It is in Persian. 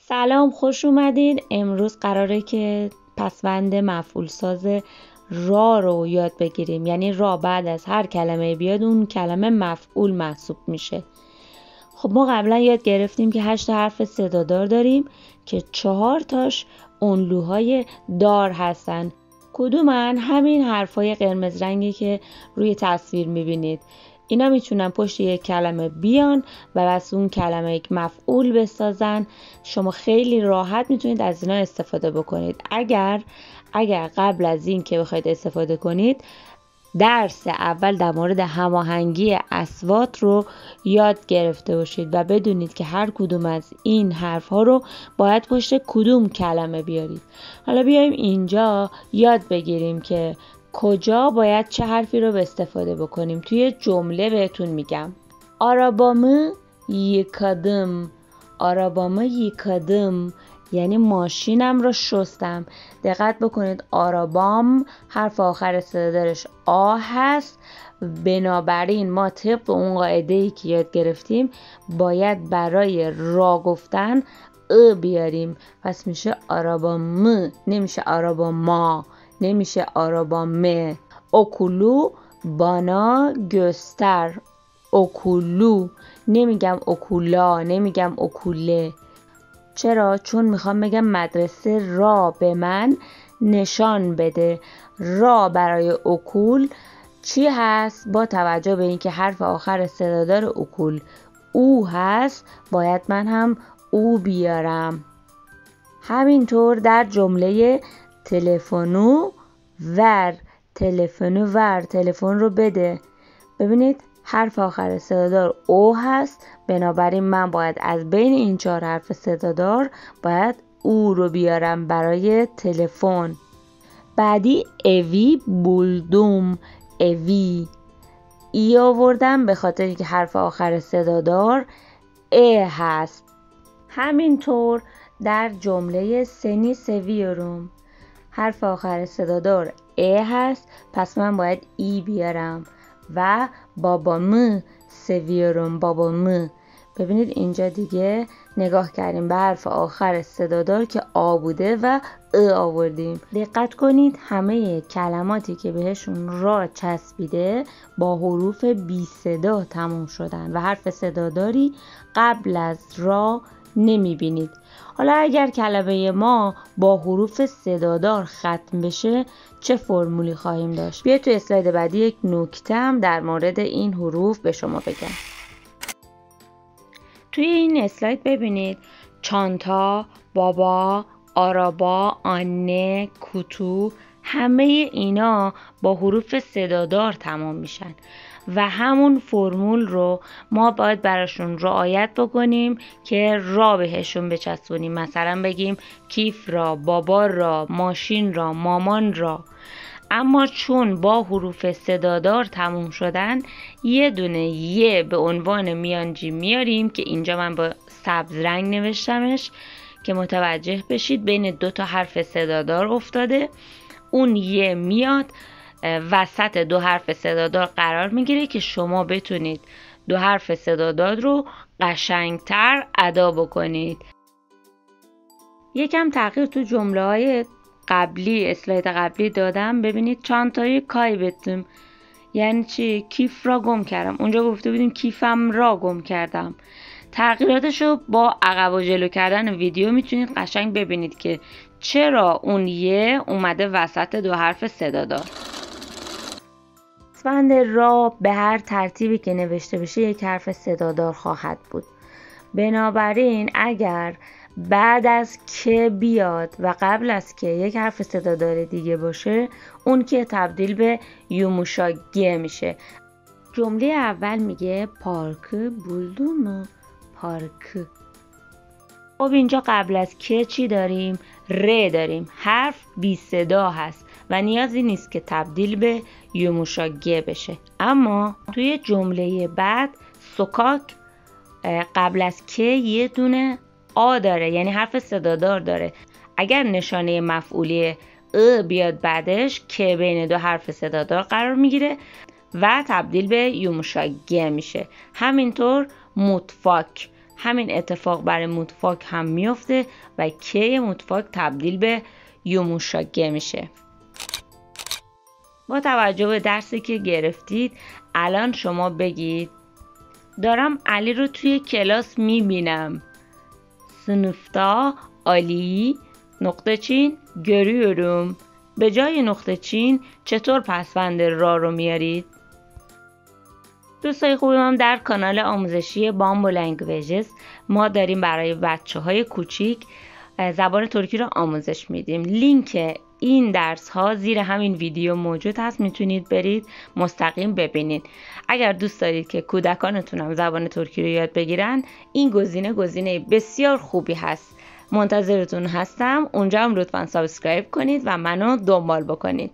سلام، خوش اومدین. امروز قراره که پسوند مفعول ساز را رو یاد بگیریم. یعنی را بعد از هر کلمه بیاد اون کلمه مفعول محسوب میشه. خب ما قبلا یاد گرفتیم که 8 حرف صدادار داریم که 4 تاش اونلوهای دار هستن. کدومن؟ همین حرفای قرمز رنگی که روی تصویر میبینید. اینا میتونن پشت یک کلمه بیان و بس اون کلمه یک مفعول بسازن. شما خیلی راحت میتونید از اینا استفاده بکنید. اگر قبل از این که بخواید استفاده کنید درس اول در مورد هماهنگی اصوات رو یاد گرفته باشید و بدونید که هر کدوم از این حرف ها رو باید پشت کدوم کلمه بیارید. حالا بیایم اینجا یاد بگیریم که کجا باید چه حرفی رو استفاده بکنیم. توی جمله بهتون میگم arabamı yıkadım. arabamı yıkadım یعنی ماشینم رو شستم. دقت بکنید آرابام حرف آخر صدادارش آ هست. بنابراین ما طبق اون قاعده‌ای که یاد گرفتیم باید برای را گفتن ا بیاریم. پس میشه arabamı، نمیشه arabama، نمیشه arabamı. okulu bana göster. okulu، نمیگم okula، نمیگم okule. چرا؟ چون میخوام بگم مدرسه را به من نشان بده. را برای اوکول چی هست؟ با توجه به اینکه حرف آخر صدادار اوکول او هست باید من هم او بیارم. همینطور در جمله تلفنو ور، تلفنو ور، تلفن رو بده. ببینید حرف آخر صدادار او هست، بنابراین من باید از بین این 4 حرف صدادار باید او رو بیارم برای تلفن. بعدی اوی بولدوم. اوی ای آوردم به خاطر اینکه حرف آخر صدادار ا هست. همینطور در جمله سنی سویروم حرف آخر صدادار ا هست، پس من باید ای بیارم. و بابامı seviyorum، بابامı. ببینید اینجا دیگه نگاه کردیم به حرف آخر صدادار که آ بوده و ا آوردیم. دقت کنید همه کلماتی که بهشون را چسبیده با حروف بی صدا تموم شدن و حرف صداداری قبل از را نمیبینید. حالا اگر کلمه ما با حروف صدادار ختم بشه چه فرمولی خواهیم داشت؟ بیا تو اسلاید بعدی یک نکته هم در مورد این حروف به شما بگم. توی این اسلاید ببینید چانتا، بابا، آرابا، آنه، کوتو، همه اینا با حروف صدادار تمام میشن و همون فرمول رو ما باید براشون رعایت بکنیم که را بهشون بچسبونیم. مثلا بگیم کیف را، بابا را، ماشین را، مامان را. اما چون با حروف صدادار تموم شدن یه دونه یه به عنوان میانجی میاریم که اینجا من با سبز رنگ نوشتمش که متوجه بشید بین 2 تا حرف صدادار افتاده. اون یه میاد وسط 2 حرف صدادار قرار میگیره که شما بتونید 2 حرف صدادار رو قشنگتر ادا بکنید. یکم تغییر تو جمله های قبلی، اسلاید قبلی دادم. ببینید چانتایی کایبتم یعنی چی؟ کیف را گم کردم. اونجا گفته بودیم کیفم را گم کردم. تغییراتشو با عقب و جلو کردن ویدیو میتونید قشنگ ببینید که چرا اون یه اومده وسط 2 حرف صدادار. پسوند را به هر ترتیبی که نوشته بشه یک حرف صدادار خواهد بود. بنابراین اگر بعد از که بیاد و قبل از که یک حرف صدادار دیگه باشه اون که تبدیل به یوموشاگه میشه. جمله اول میگه پارک بولدومو، پارک. خب اینجا قبل از که چی داریم؟ ر داریم. حرف بی صدا هست و نیازی نیست که تبدیل به یوموشاگه بشه. اما توی جمله بعد سوکاک قبل از که یه دونه آ داره، یعنی حرف صدادار داره. اگر نشانه مفعولی ا بیاد بعدش که بین 2 حرف صدادار قرار میگیره و تبدیل به یوموشاگه میشه. همینطور متفاک همین اتفاق برای متفاک هم میفته و کی متفاک تبدیل به یوموشاگه میشه. با توجه به درسی که گرفتید الان شما بگید دارم علی رو توی کلاس میبینم. سنفتا علی نقطه چین görüyorum. به جای نقطه چین چطور پسوند را رو میارید؟ دوستای خوبم، در کانال آموزشی بامبو لنگویجز ما داریم برای بچه های کوچیک زبان ترکی رو آموزش میدیم. لینک این درس ها زیر همین ویدیو موجود هست، میتونید برید مستقیم ببینید. اگر دوست دارید که کودکانتون هم زبان ترکی رو یاد بگیرن، این گزینه بسیار خوبی هست. منتظرتون هستم. اونجا هم لطفاً سابسکرایب کنید و منو دنبال بکنید.